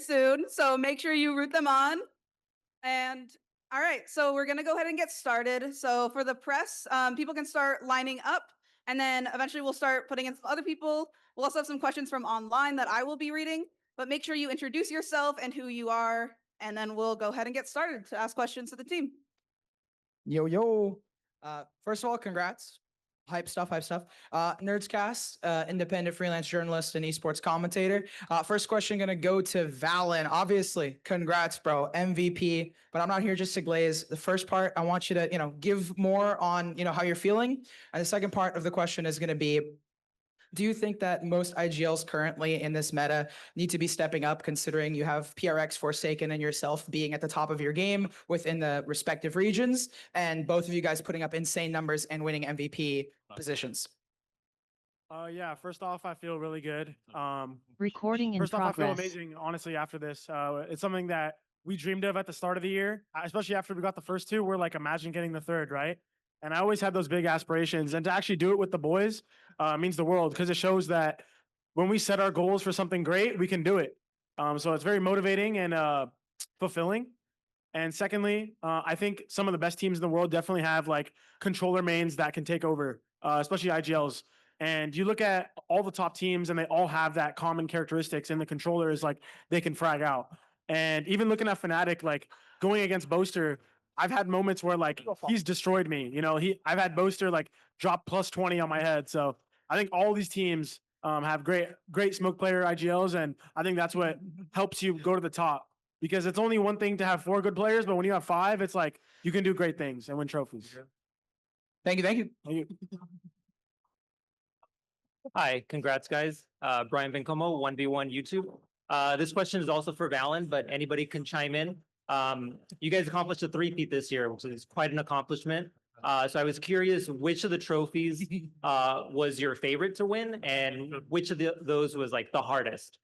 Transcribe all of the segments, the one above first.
soon. So make sure you root them on. And all right, so we're gonna go ahead and get started. So for the press, people can start lining up, and then eventually we'll start putting in some other people. We'll also have some questions from online that I will be reading, but make sure you introduce yourself and who you are, and then we'll go ahead and get started to ask questions to the team. Yo, yo. First of all, congrats. Hype stuff, hype stuff. Nerdscast, independent freelance journalist and esports commentator. First question gonna go to Valen. Obviously, congrats, bro. MVP. But I'm not here just to glaze. The first part, I want you to, give more on, how you're feeling. And the second part of the question is gonna be, do you think that most IGLs currently in this meta need to be stepping up, considering you have PRX, Forsaken, and yourself being at the top of your game within the respective regions, and both of you guys putting up insane numbers and winning MVP positions? Yeah, first off, I feel really good. Recording in First off, I feel progress. amazing, honestly, after this. It's something that we dreamed of at the start of the year, especially after we got the first two. We're like, imagine getting the third, right? And I always had those big aspirations. And to actually do it with the boys means the world, because it shows that when we set our goals for something great, we can do it. So it's very motivating and fulfilling. And secondly, I think some of the best teams in the world definitely have like controller mains that can take over, especially IGLs. And you look at all the top teams and they all have that common characteristics, and the controller is like they can frag out. And even looking at Fnatic, like going against Boaster, I've had moments where like he's destroyed me. I've had Boaster like drop plus 20 on my head. So I think all these teams have great smoke player IGLs, and I think that's what helps you go to the top. Because it's only one thing to have 4 good players, but when you have 5, it's like you can do great things and win trophies. Thank you, thank you. Thank you. Hi, congrats, guys. Brian Bencomo, 1v1 YouTube. This question is also for Valen, but anybody can chime in. You guys accomplished a three-peat this year, which is quite an accomplishment. So I was curious, which of the trophies was your favorite to win, and which of those was like the hardest?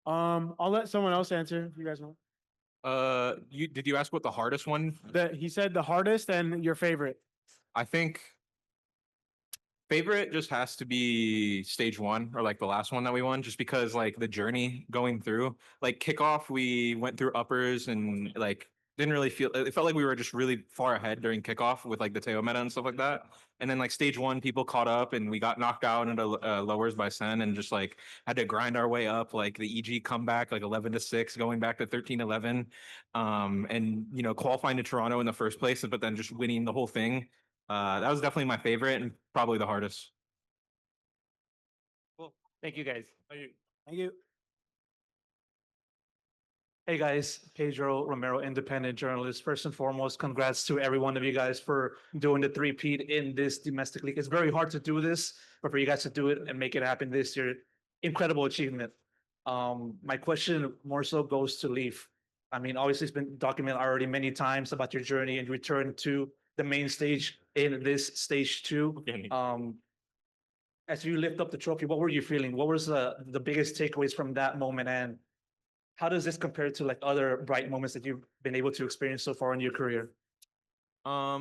I'll let someone else answer if you guys want. Did you ask what the hardest one? He said the hardest and your favorite. I think favorite just has to be stage 1, or like the last one that we won, just because like the journey going through, like kickoff, we went through uppers and like didn't really feel, it felt like we were just really far ahead during kickoff with like the Teo meta and stuff like that. And then like stage 1, people caught up and we got knocked out into lowers by Sen, and just like had to grind our way up, like the EG comeback, like 11-6, going back to 13-11, and qualifying to Toronto in the first place, but then just winning the whole thing. That was definitely my favorite and probably the hardest. Cool. Thank you, guys. Thank you. Hey guys, Pedro Romero, independent journalist. First and foremost, congrats to every one of you guys for doing the three-peat in this domestic league. It's very hard to do this, but for you guys to do it and make it happen this year, incredible achievement. My question more so goes to Leaf. I mean, obviously it's been documented already many times about your journey and return to the main stage in this stage 2. As you lift up the trophy, what were you feeling? What was the biggest takeaways from that moment, and how does this compare to like other bright moments that you've been able to experience so far in your career? I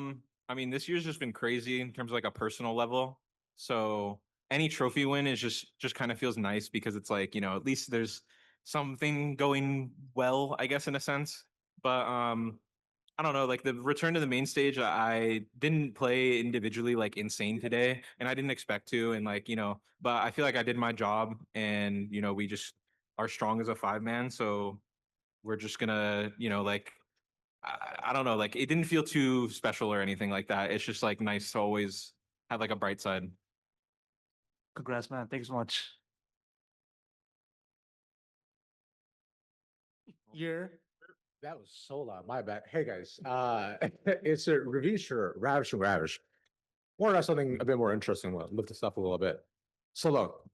mean, this year's just been crazy in terms of like a personal level. So any trophy win is just kind of feels nice, because it's like, at least there's something going well, I guess, in a sense. But I don't know, like the return to the main stage, I didn't play individually like insane today, and I didn't expect to, and like, but I feel like I did my job, and we just are strong as a 5-man, so we're just gonna, like, I don't know, like it didn't feel too special or anything like that. It's just like nice to always have like a bright side. Congrats, man. Thanks so much. That was so loud. My bad. Hey guys, it's a review Ravish. More or less something a bit more interesting. We'll lift this up a little bit. So look,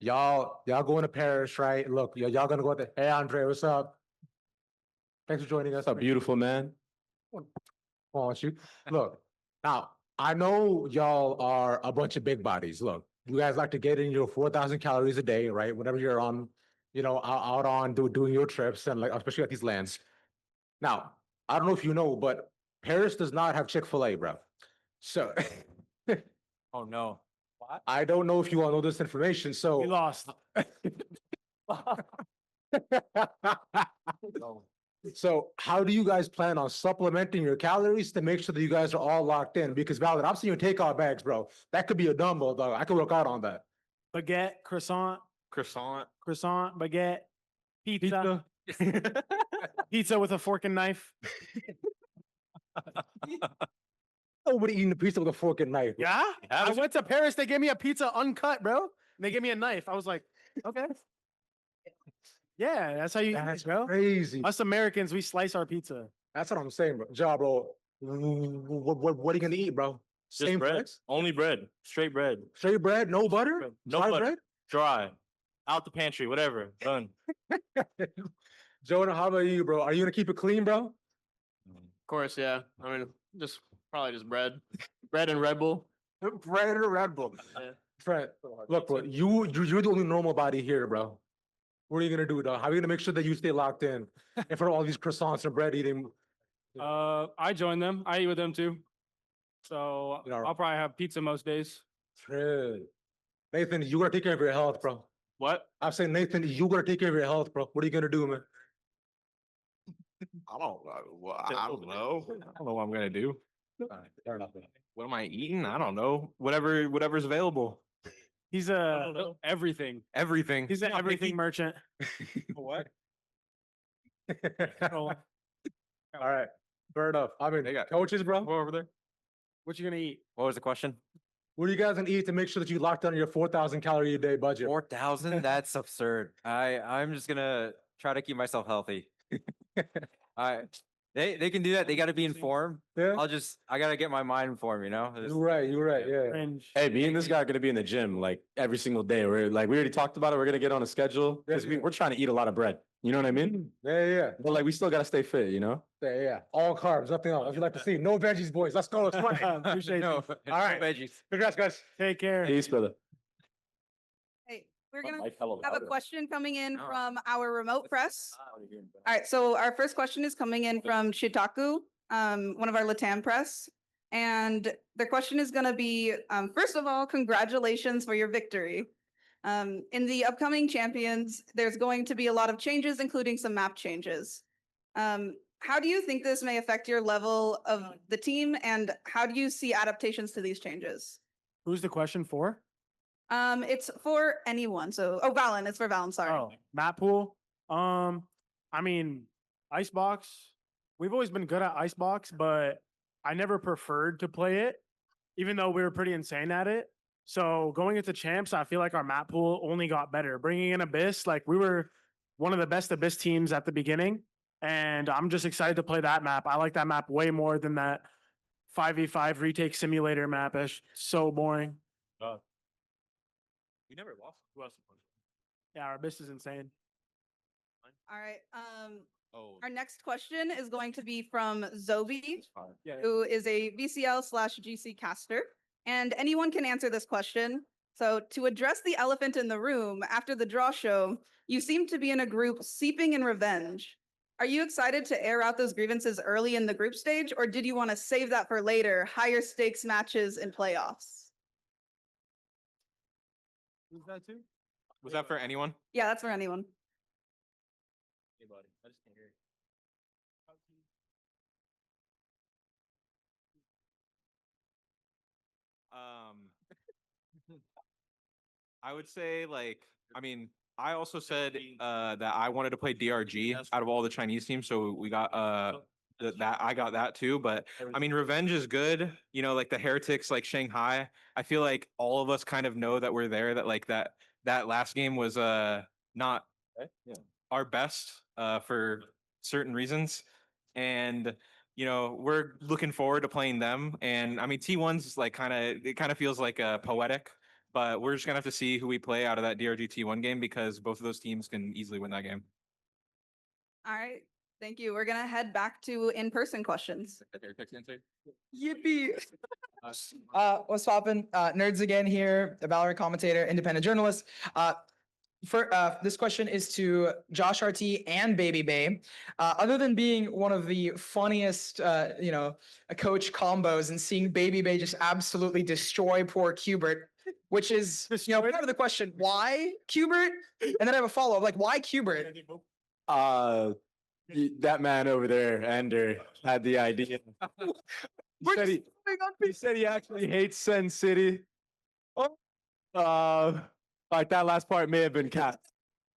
y'all going to Paris, right? Look, y'all gonna go there. Hey Andre, what's up? Thanks for joining us. What's up, beautiful man? Oh, you. Look, now I know y'all are a bunch of big bodies. Look, you guys like to get in your 4,000 calories a day, right? Whenever you're on, out on doing your trips, and like especially at these lands. Now, I don't know if you know, but Paris does not have Chick-fil-A, bro. So Oh no. I don't know if you all know this information. So We lost. So how do you guys plan on supplementing your calories to make sure that you guys are all locked in? Because Valid, I've seen you take out bags, bro. That could be a dumbbell, dog. I could work out on that. Baguette, croissant, baguette, pizza, pizza with a fork and knife. Nobody eating a pizza with a fork and knife. Yeah, I went to Paris. They gave me a pizza uncut, bro. And they gave me a knife. I was like, okay. Yeah, that's how you eat, That's bro. crazy. Us Americans, we slice our pizza. That's what I'm saying, bro. Ja, bro. What are you gonna eat, bro? Just Same bread. flex? Only bread. Straight bread. Straight bread, no butter, Bread. No dry butter. bread. Dry. Out the pantry. Whatever. Done. Jonah, how about you, bro? Are you gonna keep it clean, bro? Of course, yeah. I mean, just probably just bread, bread and Red Bull. Bread or Red Bull? Yeah. Fred, look, bro. You're the only normal body here, bro. What are you gonna do, dog? How are you gonna make sure that you stay locked in in front of all these croissants and bread eating? I join them. I eat with them too. So You know- I'll probably have pizza most days. Fred. Nathan, you gotta take care of your health, bro. What? I'm saying, Nathan, you gotta take care of your health, bro. What are you gonna do, man? I don't know. I don't know. I don't know what I'm gonna do. Fair enough, man. What am I eating? I don't know. Whatever's available. He's Everything. Everything. he's an Yeah, everything maybe- merchant. What? Oh, All right, fair enough. I mean, They got- coaches, bro. Go over there. what you gonna eat? What was the question? What are you guys gonna eat to make sure that you lock down your 4,000 calorie a day budget? 4,000? That's absurd. I'm just gonna try to keep myself healthy. They can do that. They gotta be informed. Yeah, I gotta get my mind informed, you know? you're right. You're right. Yeah. Cringe. Hey, me and this guy are gonna be in the gym like every single day. We're like, we already talked about it. We're gonna get on a schedule because we're trying to eat a lot of bread. You know what I mean? Yeah, yeah, But like, we still gotta stay fit. You know? yeah, yeah. All carbs, nothing else. As you like to see, no veggies, boys. Let's go. Let's run. Appreciate No, you. All right. veggies. Congrats, guys. Take care. Peace, brother. Hey, we're gonna have a question coming in No. from our remote press. All right, so our first question is coming in from Shitaku, one of our Latam press. And the question is gonna be, first of all, congratulations for your victory. In the upcoming champions, there's going to be a lot of changes, including some map changes. How do you think this may affect your level of the team, and how do you see adaptations to these changes? Who's the question for? It's for anyone. So, Valen, it's for Valen, sorry. Oh, map pool. I mean, Icebox. We've always been good at Icebox, but I never preferred to play it, even though we were pretty insane at it. So going into champs, I feel like our map pool only got better. Bringing in Abyss, like we were one of the best Abyss teams at the beginning, and I'm just excited to play that map. I like that map way more than that 5v5 retake simulator map. It's so boring. We never lost. Who else? Yeah, our Abyss is insane. All right. Oh, Our next question is going to be from Zobi, Yeah. who is a VCL/GC caster. And anyone can answer this question. So to address the elephant in the room, after the draw show, you seem to be in a group seeping in revenge. Are you excited to air out those grievances early in the group stage, or did you want to save that for later, higher stakes matches in playoffs? Who's that too? Was that for anyone? Yeah, that's for anyone. hey, buddy. I just can't hear you. I would say I mean, I also said that I wanted to play DRG out of all the Chinese teams, so we got that I got that too. But I mean, revenge is good. You know, like the heretics, like Shanghai. I feel like all of us kind of know that we're there. That like that last game was not our best for certain reasons, and you know we're looking forward to playing them. And I mean, T1's like it kind of feels like poetic. But we're just gonna have to see who we play out of that DRG T1 game because both of those teams can easily win that game. All right. Thank you. We're gonna head back to in-person questions. Yippee. What's poppin'? Nerds again here, the Valorant commentator, independent journalist. This question is to Josh RT and Baby Bay. Other than being one of the funniest, coach combos and seeing Baby Bay just absolutely destroy poor Qbert, which is, part of the question, why Qbert? And then I have a follow-up, like, why Qbert? That man over there, Ender, had the idea. He said he actually hates Sen City. Oh, like that last part may have been cat,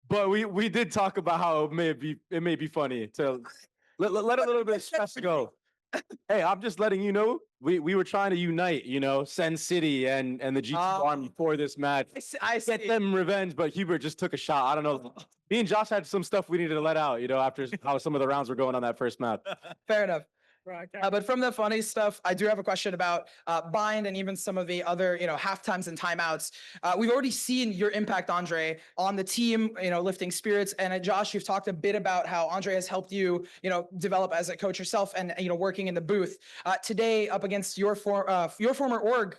but we did talk about how it may be funny to let a little bit of stress go. Hey, I'm just letting you know we were trying to unite, Sen City and the G2 Army for this match. I Get them revenge, but Hubert just took a shot. I don't know. Me and Josh had some stuff we needed to let out, after how some of the rounds were going on that first map. Fair enough. But from the funny stuff, I do have a question about Bind and even some of the other, half times and timeouts. We've already seen your impact, Andre, on the team, lifting spirits. And Josh, you've talked a bit about how Andre has helped you, develop as a coach yourself and, working in the booth. Today, up against your former org,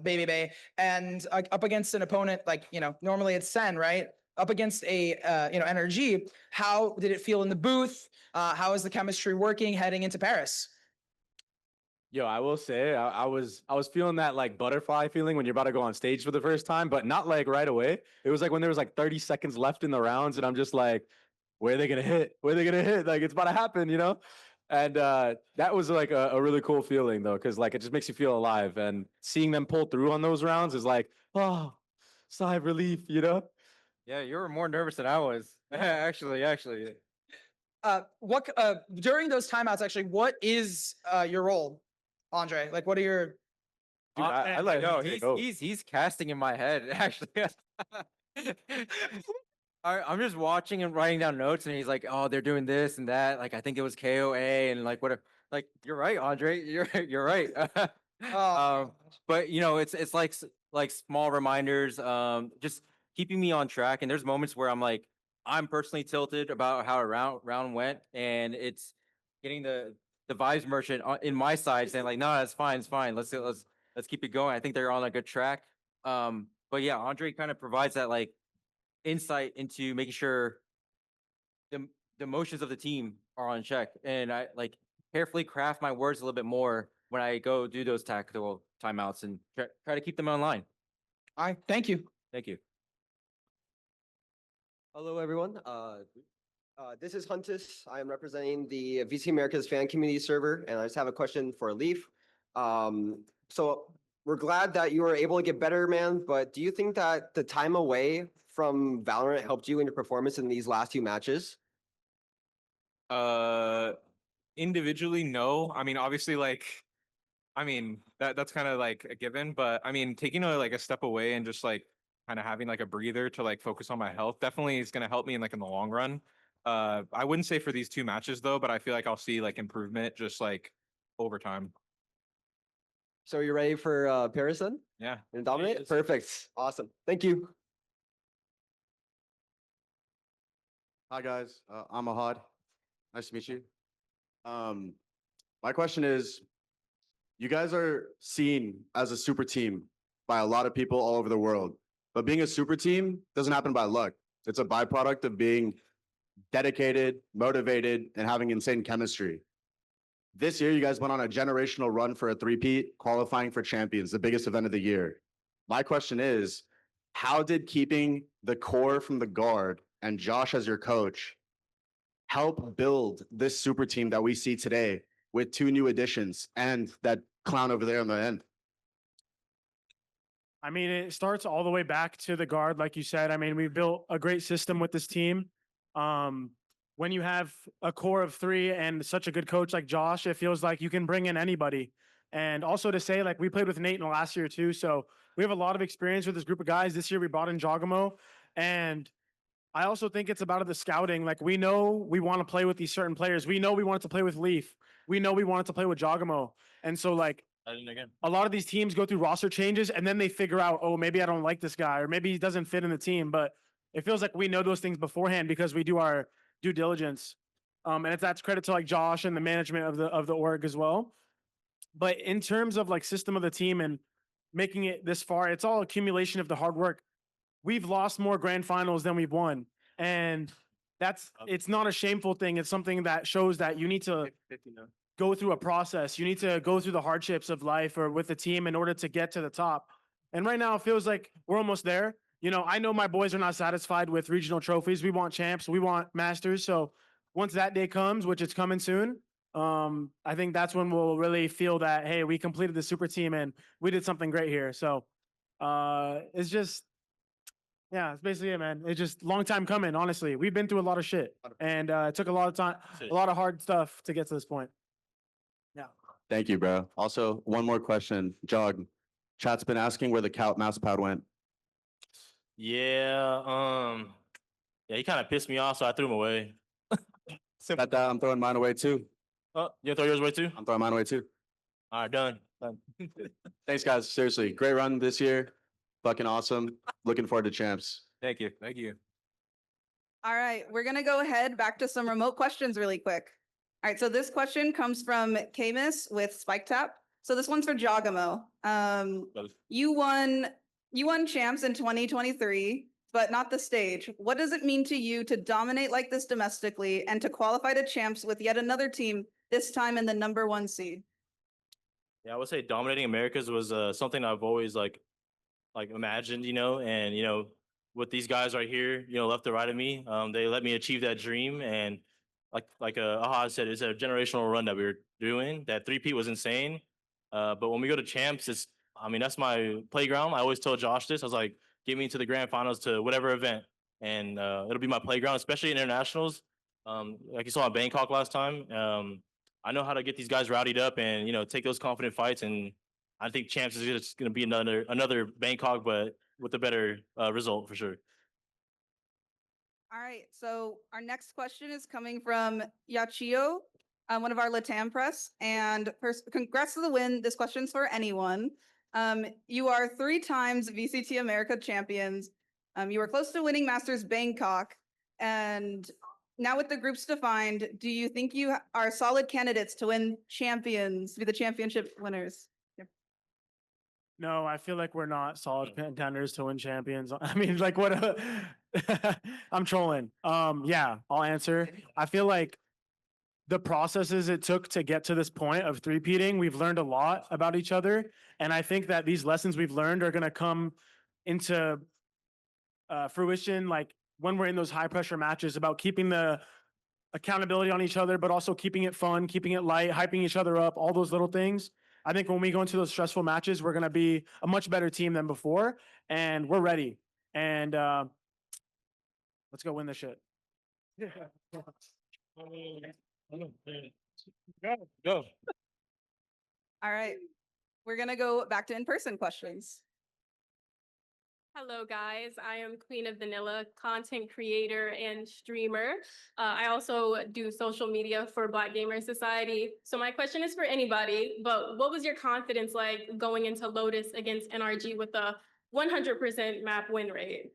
Baby Bay, and up against an opponent like, normally it's Sen, right? Up against a NRG, how did it feel in the booth? How is the chemistry working heading into Paris? Yo, I will say I was feeling that like butterfly feeling when you're about to go on stage for the first time, but not like right away. It was like when there was like 30 seconds left in the rounds, and I'm just like, where are they gonna hit? Where are they gonna hit? Like it's about to happen, And that was like a really cool feeling though, because like it just makes you feel alive. And seeing them pull through on those rounds is like, oh, sigh of relief, Yeah, you were more nervous than I was. Actually. What during those timeouts, actually, what is your role, Andre? Like, what are your? Dude, I let him No, take over. he's casting in my head, actually. I'm just watching and writing down notes, and he's like, "Oh, they're doing this and that. Like, I think it was KOA, and like, what? Like, you're right, Andre. You're right." But it's like small reminders, just keeping me on track. And there's moments where I'm personally tilted about how a round went, and it's getting the vibes merchant in my side saying like, "No, it's fine. Let's keep it going." I think they're on a good track. But yeah, Andre kind of provides that like insight into making sure the emotions of the team are on check, and I like carefully craft my words a little bit more when I go do those tactical timeouts and try to keep them online. All right, thank you. Thank you. Hello, everyone. This is Huntus. I am representing the VCT Americas fan community server, and I just have a question for Leaf. So we're glad that you were able to get better, man, but do you think that the time away from Valorant helped you in your performance in these last 2 matches? Individually, no. I mean, obviously, that's kind of like a given, but I mean, taking a step away and just like kind of having like a breather to like focus on my health definitely is going to help me in the long run. I wouldn't say for these 2 matches though, but I feel like I'll see like improvement just like over time. So you're ready for Paris then? Yeah. And dominate? Perfect. Awesome. Thank you. Hi guys, I'm Ahad. Nice to meet you. My question is, you guys are seen as a super team by a lot of people all over the world, but being a super team doesn't happen by luck. It's a byproduct of being dedicated, motivated, and having insane chemistry. This year, you guys went on a generational run for a 3-peat, qualifying for champions, the biggest event of the year. My question is, how did keeping the core from the guard and Josh as your coach help build this super team that we see today with 2 new additions and that clown over there on the end? I mean, it starts all the way back to the guard, like you said. I mean, we built a great system with this team. When you have a core of 3 and such a good coach like Josh, it feels like you can bring in anybody. And also to say, like, we played with Nate in the last year too, so we have a lot of experience with this group of guys. This year we brought in Giacomo, and I also think it's about the scouting. Like, we know we want to play with these certain players. We know we wanted to play with Leaf. We know we wanted to play with Giacomo. And so, like, a lot of these teams go through roster changes, and then they figure out, oh, maybe I don't like this guy, or maybe he doesn't fit in the team. But it feels like we know those things beforehand because we do our due diligence. And that's credit to like Josh and the management of the org as well. But in terms of like system of the team and making it this far, it's all accumulation of the hard work. We've lost more grand finals than we've won. And it's not a shameful thing. It's something that shows that you need to go through a process. You need to go through the hardships of life or with the team in order to get to the top. And right now it feels like we're almost there. you know, I know my boys are not satisfied with regional trophies. We want champs, we want masters. So once that day comes, which it's coming soon, I think that's when we'll really feel that, hey, we completed the super team and we did something great here. So it's just, yeah, it's basically it, man. It's just long time coming, honestly. We've been through a lot of shit and it took a lot of time, a lot of hard stuff to get to this point. Yeah. Thank you, bro. Also, one more question. Jog, chat's been asking where the mouse pad went. Yeah, yeah, he kind of pissed me off, so I threw him away. Got that. I'm throwing mine away too. Oh, you throw yours away too? I'm throwing mine away too. All right, done. Thanks, guys. Seriously, great run this year. Fucking awesome. Looking forward to champs. Thank you. Thank you. All right, we're gonna go ahead back to some remote questions really quick. All right, so this question comes from Camus with Spike Tap. So this one's for Giacomo. You won champs in 2023, but not the stage. What does it mean to you to dominate like this domestically and to qualify to champs with yet another team, this time in the #1 seed? Yeah, I would say dominating Americas was something I've always like imagined, you know, and you know, with these guys right here, you know, left to right of me, they let me achieve that dream. And like Aha said, it's a generational run that we were doing. That three-peat was insane. But when we go to champs, I mean, that's my playground. I always told Josh this. I was like, get me into the grand finals to whatever event, and it'll be my playground, especially in internationals. Like you saw in Bangkok last time. I know how to get these guys rowdied up and, you know, take those confident fights. And I think champs is just going to be another Bangkok, but with a better result for sure. All right, so our next question is coming from Yachiyo, one of our Latam press. And first, congrats to the win. This question's for anyone. You are 3 times VCT America champions. You were close to winning Masters Bangkok. And now with the groups defined, do you think you are solid candidates to win champions, be the championship winners? No, I feel like we're not solid contenders to win champions. I mean, like what I'm trolling. Yeah, I'll answer. I feel like the processes it took to get to this point of three-peating, we've learned a lot about each other. And I think that these lessons we've learned are gonna come into fruition, like when we're in those high pressure matches, about keeping the accountability on each other, but also keeping it fun, keeping it light, hyping each other up, all those little things. I think when we go into those stressful matches, we're going to be a much better team than before, and we're ready. And let's go win this shit. Go. All right, we're going to go back to in-person questions. Hello, guys. I am Queen of Vanilla, content creator and streamer. I also do social media for Black Gamer Society. So my question is for anybody, but what was your confidence like going into Lotus against NRG with a 100% map win rate?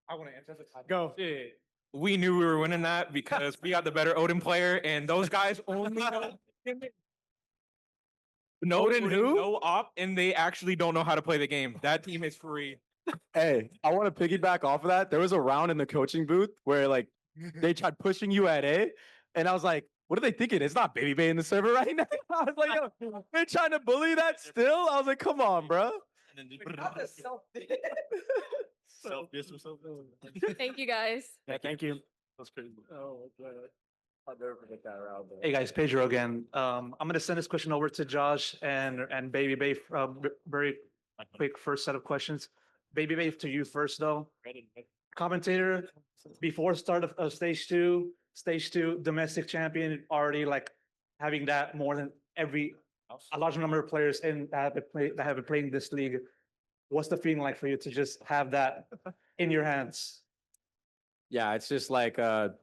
I want to answer this. Go. Yeah. We knew we were winning that because we got the better Odin player, and those guys only know Odin who? no op, and they actually don't know how to play the game. That team is free. Hey, I want to piggyback off of that. There was a round in the coaching booth where like they tried pushing you at A, and I was like, what are they thinking? It's not Baby Bay in the server right now. I was like, yo, they're trying to bully that still? I was like, come on, bro. Thank you, guys. Yeah, thank you. That's crazy. Oh, I'll never forget that round. Hey guys, Pedro again. I'm gonna send this question over to Josh and Baby Bay. Very quick first set of questions. Baby Bay, to you first though. Commentator, before start of stage two, domestic champion, already like having that more than a large number of players in that have been playing this league. What's the feeling like for you to just have that in your hands? Yeah, it's just like a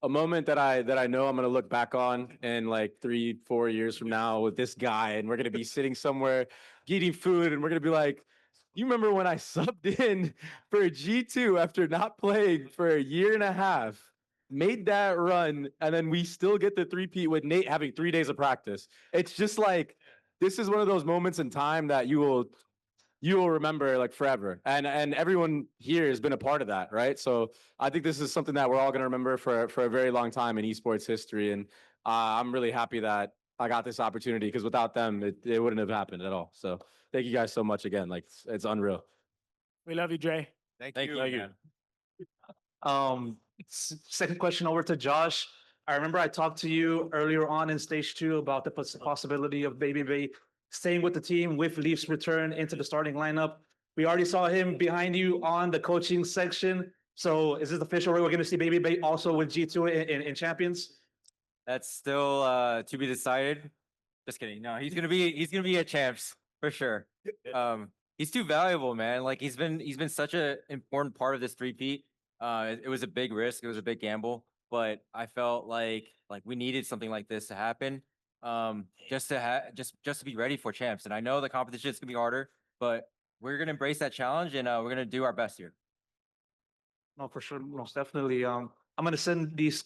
moment that I know I'm gonna look back on in like 3-4 years from now with this guy, and we're gonna be sitting somewhere eating food, and we're gonna be like, you remember when I subbed in for a G2 after not playing for a year and a half, made that run, and then we still get the three-peat with Nate having 3 days of practice. It's just like, this is one of those moments in time that you will remember like forever. And everyone here has been a part of that, right? So I think this is something that we're all going to remember for a very long time in esports history. And I'm really happy that I got this opportunity, because without them, it wouldn't have happened at all. So thank you guys so much again. Like, it's unreal. We love you, Dre. Thank Thank you. you. man. Second question over to Josh. I remember I talked to you earlier on in stage 2 about the possibility of Baby Bay staying with the team with Leaf's return into the starting lineup. We already saw him behind you on the coaching section. So is this official? We're going to see Baby Bay also with G2 in Champions? That's still to be decided. Just kidding. No, he's gonna be at champs for sure. He's too valuable, man. Like he's been such an important part of this three-peat. It was a big risk, it was a big gamble, but I felt like we needed something like this to happen. Just to be ready for champs. And I know the competition is gonna be harder, but we're gonna embrace that challenge and we're gonna do our best here. No, for sure, most definitely. I'm going to send this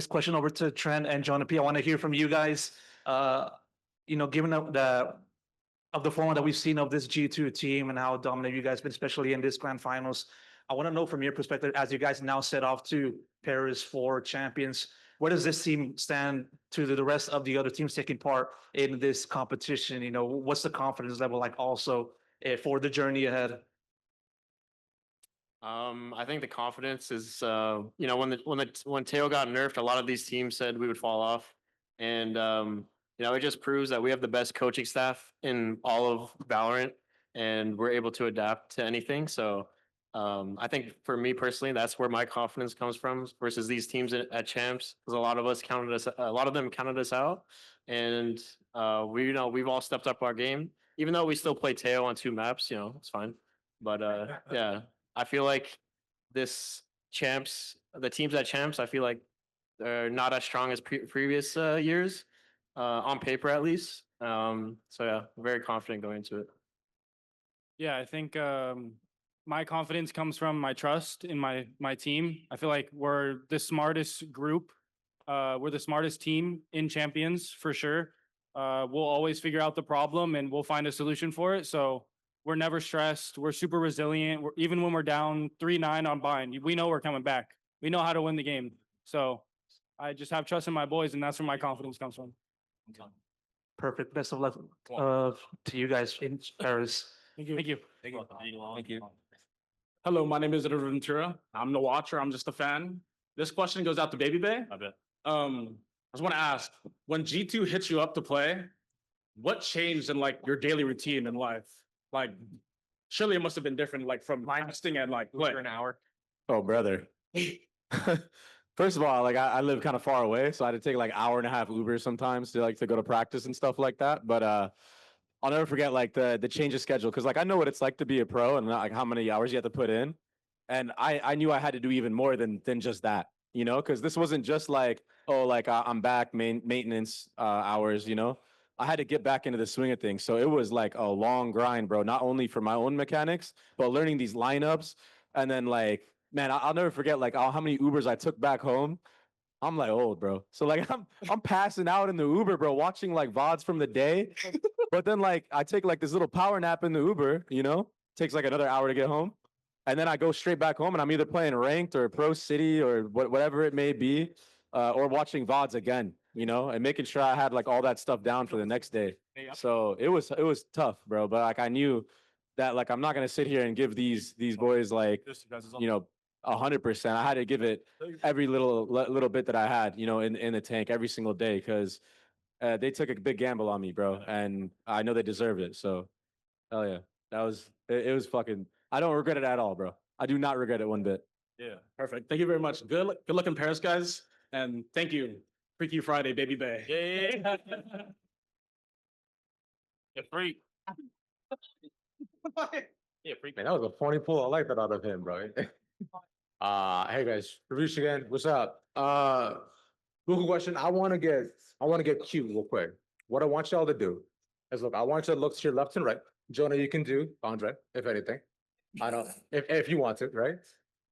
question over to Trent and Jonah P. I want to hear from you guys. Given the format that we've seen of this G2 team and how dominant you guys been, especially in this grand finals, I want to know from your perspective, as you guys now set off to Paris for champions, where does this team stand to the rest of the other teams taking part in this competition? What's the confidence level like also for the journey ahead? I think the confidence is, when Teo got nerfed, a lot of these teams said we would fall off, and it just proves that we have the best coaching staff in all of Valorant, and we're able to adapt to anything. So, I think for me personally, that's where my confidence comes from versus these teams at champs, because a lot of them counted us out, and we've all stepped up our game, even though we still play Teo on 2 maps. It's fine, but yeah. I feel like the teams at champs, I feel like they're not as strong as previous years, on paper at least. So yeah, I'm very confident going into it. Yeah, I think my confidence comes from my trust in my team. I feel like we're the smartest group. We're the smartest team in champions for sure. We'll always figure out the problem and we'll find a solution for it. So we're never stressed. We're super resilient. Even when we're down 3-9 on bind, we know we're coming back. We know how to win the game. So I just have trust in my boys, and that's where my confidence comes from. Perfect. Best of luck to you guys in Paris. Thank you. Thank you. Thank you. Hello, my name is Edward Ventura. I'm the watcher. I'm just a fan. This question goes out to Baby Bay. I bet. I just want to ask, when G2 hits you up to play, what changed in your daily routine in life? Surely it must have been different, from testing and play. For an hour. Oh, brother. First of all, I live kind of far away, so I had to take hour and a half Uber sometimes to go to practice and stuff like that. But I'll never forget the change of schedule, because I know what it's like to be a pro and how many hours you have to put in. And I knew I had to do even more than just that, because this wasn't just I'm back maintenance hours, I had to get back into the swing of things. So it was a long grind, bro, not only for my own mechanics, but learning these lineups. And then man, I'll never forget how many Ubers I took back home. I'm old, bro. So I'm passing out in the Uber, bro, watching VODs from the day. But then I take this little power nap in the Uber, takes another hour to get home. And then I go straight back home and I'm either playing ranked or Pro City or whatever it may be, or watching VODs again, and making sure I had all that stuff down for the next day. So it was tough, bro. But I knew that I'm not gonna sit here and give these boys 100%. I had to give it every little bit that I had, in the tank every single day, because they took a big gamble on me, bro, and I know they deserved it. So, hell yeah, it was fucking. I don't regret it at all, bro. I do not regret it one bit. Yeah, perfect. Thank you very much. Good luck in Paris, guys, and thank you. Freaky Friday, Baby Bay. Yeah. You're freak. Yeah, freak. Man, that was a funny pull. I like that out of him, bro. Hey guys, Ravish again. What's up? Google question. I want to get cute real quick. What I want y'all to do is look. I want you to look to your left and right. Jonah, you can do Andre, if anything. I don't. If you want to, right?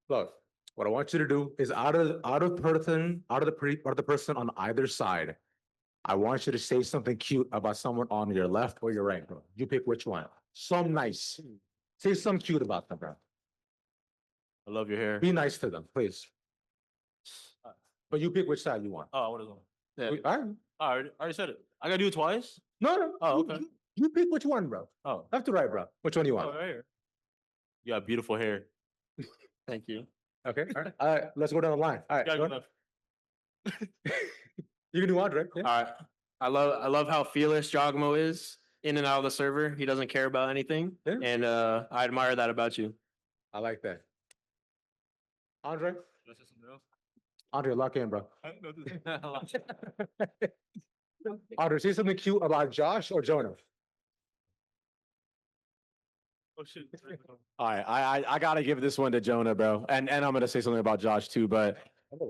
Look. What I want you to do is out of the person on either side, I want you to say something cute about someone on your left or your right, bro. You pick which one. Some nice. Say something cute about them, bro. I love your hair. Be nice to them, please. But you pick which side you want. Oh, what is it? Yeah. All right. I already said it. I gotta do it twice? No. Oh, okay. You pick which one, bro. Oh. Left to right, bro. Which one you want? Oh, right here. You got beautiful hair. Thank you. Okay, all right. Let's go down the line. All right. Gotta go go ahead. You can do Andre. Yeah. All right. I love how fearless Jogmo is in and out of the server. He doesn't care about anything. Yeah. And I admire that about you. I like that. Andre? Andre, lock in, bro. Andre, say something cute about Josh or Jonah. Oh shit. All right, I gotta give this one to Jonah, bro. And I'm gonna say something about Josh too. But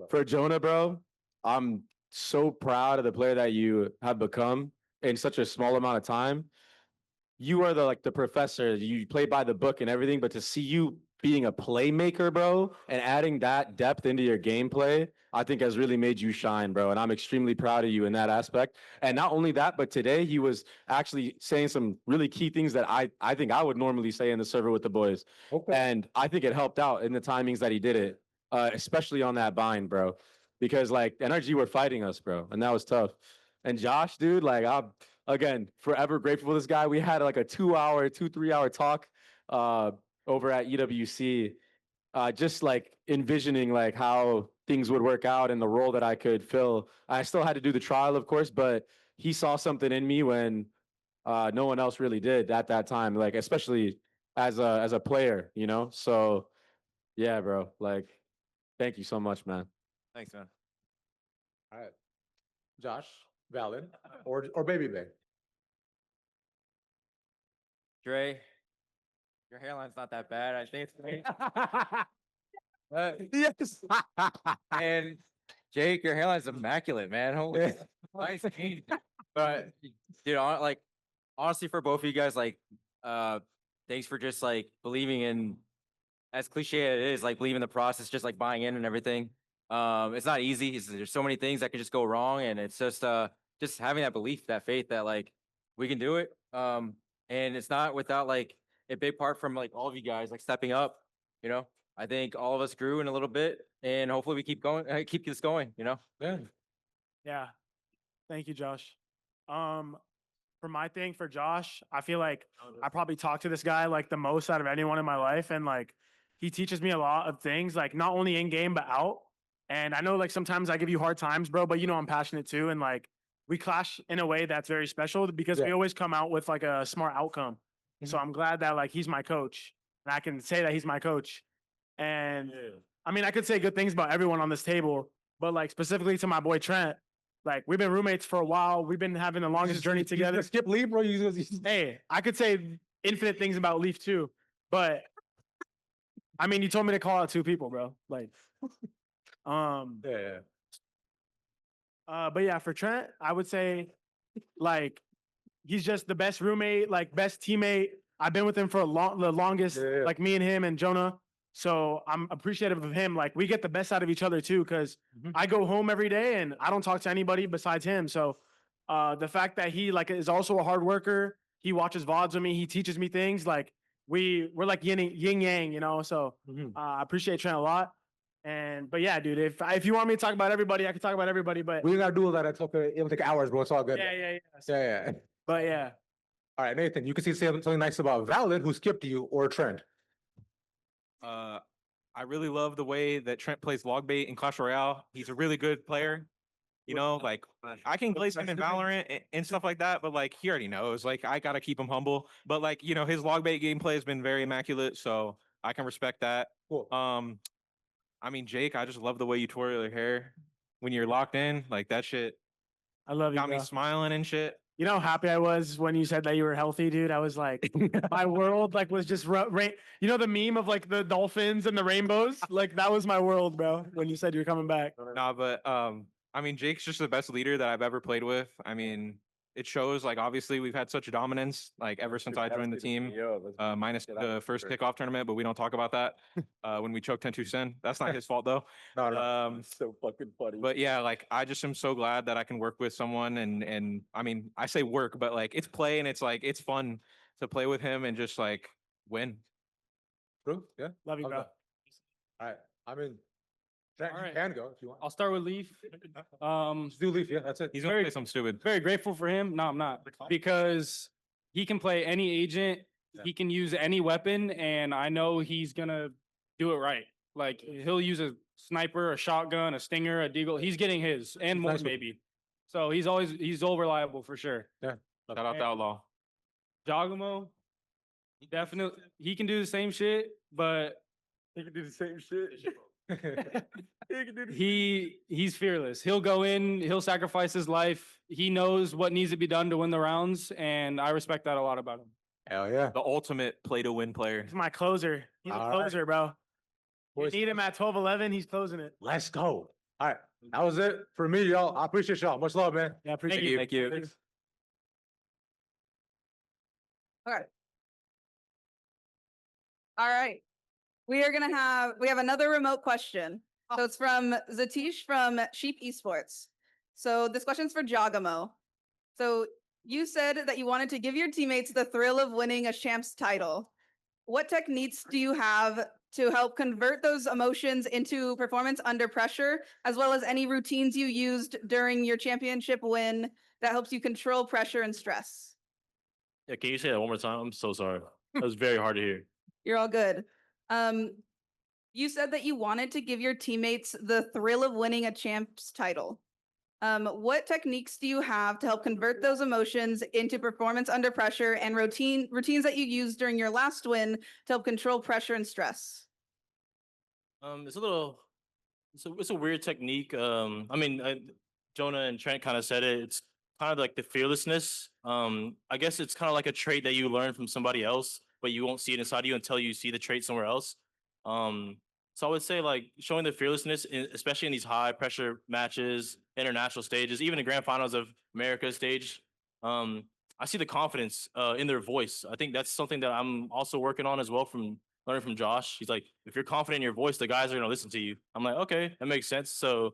for Jonah, bro, I'm so proud of the player that you have become in such a small amount of time. You are the professor. You play by the book and everything, but to see you being a playmaker, bro, and adding that depth into your gameplay, I think has really made you shine, bro. And I'm extremely proud of you in that aspect. And not only that, but today he was actually saying some really key things that I think I would normally say in the server with the boys. Okay. And I think it helped out in the timings that he did it, especially on that bind, bro. Because like NRG were fighting us, bro, and that was tough. And Josh, dude, like I'm again forever grateful for this guy. We had like a 3 hour talk over at EWC, just like envisioning like how things would work out and the role that I could fill. I still had to do the trial, of course, but he saw something in me when no one else really did at that time, like especially as a player, you know? So yeah, bro, like thank you so much, man. Thanks, man. All right. Josh, Valid, or Baby Bay. Dre, your hairline's not that bad. I think it's great. Yes. And Jake, your hairline's immaculate, man. Holy nice paint. But dude, like honestly, for both of you guys, like thanks for just like believing in, as cliche as it is, like believing the process, just like buying in and everything. It's not easy. There's so many things that can just go wrong, and it's just having that belief, that faith that like we can do it. And it's not without like a big part from like all of you guys like stepping up, you know. I think all of us grew in a little bit, and hopefully we keep going, keep this going, you know. Yeah. Yeah. Thank you, Josh. For my thing for Josh, I feel like I probably talk to this guy like the most out of anyone in my life. And like he teaches me a lot of things, like not only in game, but out. And I know like sometimes I give you hard times, bro, but you know I'm passionate too. And like we clash in a way that's very special because we always come out with like a smart outcome. So I'm glad that like he's my coach. And I can say that he's my coach. And I mean, I could say good things about everyone on this table, but like specifically to my boy Trent, like we've been roommates for a while. We've been having the longest journey together. Skip Leaf, bro. Hey, I could say infinite things about Leaf too, but I mean, you told me to call out two people, bro. Like, Yeah. but yeah, for Trent, I would say like he's just the best roommate, like best teammate. I've been with him for the longest, like me and him and Jonah. So I'm appreciative of him. Like we get the best out of each other too, because I go home every day and I don't talk to anybody besides him. So the fact that he like is also a hard worker, he watches VODs with me, he teaches me things. Like we're like yin yang, you know. So I appreciate Trent a lot. But yeah, dude, if you want me to talk about everybody, I can talk about everybody. But We gotta do all that. It'll take hours, bro. It's all good. yeah. Yeah. But yeah. All right, Nathan, you can say something nice about Valid, who skipped you, or Trent. I really love the way that Trent plays log bait in Clash Royale. He's a really good player. You know, like I can place him in Valorant and stuff like that, but like he already knows. Like I gotta keep him humble. But like, you know, his log bait gameplay has been very immaculate, so I can respect that. Cool. I mean, Jake, I just love the way you twirl your hair when you're locked in. Like that shit I love you, got me bro. smiling and shit. You know how happy I was when you said that you were healthy, dude? I was like, my world like was just, you know the meme of like the dolphins and the rainbows? Like that was my world, bro, when you said you were coming back. Nah, but I mean, Jake's just the best leader that I've ever played with. I mean, it shows. Like, obviously, we've had such dominance like ever since I joined the team, minus the first kickoff tournament. But we don't talk about that when we choked 10-2 Sin. That's not his fault though. No. So fucking funny. But yeah, like I just am so glad that I can work with someone, and I mean, I say work, but like it's play, and it's like it's fun to play with him and just like win. True. Yeah. Love you, bro. All right. I mean, Trent, All you right. can go if you want. I'll start with Leaf. Just do Leaf. Yeah, that's it. He's gonna play something stupid. Very grateful for him. No, I'm not, because he can play any agent he can use any weapon, and I know he's gonna do it right. Like he'll use a sniper, a shotgun, a stinger, a deagle. He's getting his and more Nice one. maybe. So he's all reliable for sure. Shout out to Outlaw. Giacomo, definitely he can do the same shit, but You can do the same shit. he's fearless. He'll go in, he'll sacrifice his life. He knows what needs to be done to win the rounds, and I respect that a lot about him. Hell yeah. The ultimate play to win player. He's my closer. He's a All right. closer, bro. You Boys, need him at 12-11, he's closing it. let's go. All right. That was it for me, y'all. I appreciate y'all. Much love, man. Yeah, appreciate you. you. Thank you. Thanks. All right. We have another remote question. So it's from Zatish from Sheep Esports. So this question's for Giacomo. So you said that you wanted to give your teammates the thrill of winning a champs title. What techniques do you have to help convert those emotions into performance under pressure, as well as any routines you used during your championship win that helps you control pressure and stress? Yeah, can you say that one more time? I'm so sorry. That was very hard to hear. You're all good. You said that you wanted to give your teammates the thrill of winning a champs title. What techniques do you have to help convert those emotions into performance under pressure and routines that you used during your last win to help control pressure and stress? It's a weird technique. Jonah and Trent kind of said it. It's kind of like the fearlessness. I guess it's kind of like a trait that you learn from somebody else, but you won't see it inside you until you see the trait somewhere else. So I would say like showing the fearlessness, especially in these high pressure matches, international stages, even the grand finals of America's stage. I see the confidence in their voice. I think that's something that I'm also working on as well from learning from Josh. He's like, if you're confident in your voice, the guys are gonna listen to you. I'm like, okay, that makes sense. So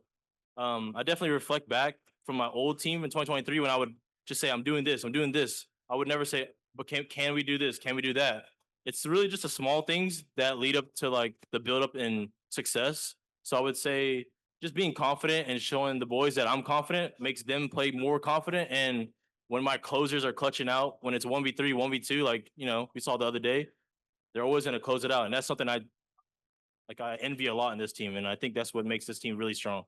I definitely reflect back from my old team in 2023 when I would just say, I'm doing this. I would never say, but can we do this? Can we do that? It's really just the small things that lead up to like the build up in success. So I would say just being confident and showing the boys that I'm confident makes them play more confident. And when my closers are clutching out, when it's 1v3, 1v2, like, we saw the other day, they're always going to close it out. And that's something I envy a lot in this team. And I think that's what makes this team really strong.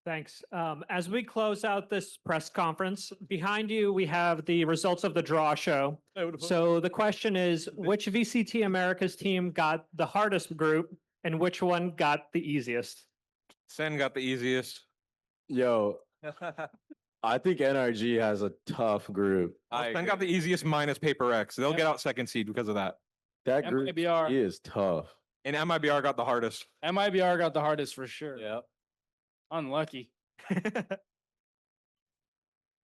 Thanks. As we close out this press conference, behind you, we have the results of the draw show. So the question is, which VCT Americas team got the hardest group and which one got the easiest? Sen got the easiest. Yo, I think NRG has a tough group. Sen got the easiest minus Paper X. They'll get out second seed because of that. That group MIBR. is tough. And MIBR got the hardest. MIBR got the hardest for sure. Yeah. Unlucky. All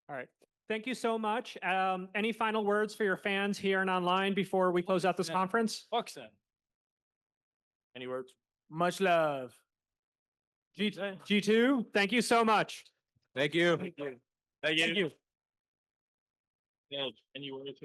right. Thank you so much. Any final words for your fans here and online before we close out this conference? Fuck Sen. Any words? Much love. G2, thank you so much. Thank you. Thank you. Thank you. Yeah, any words?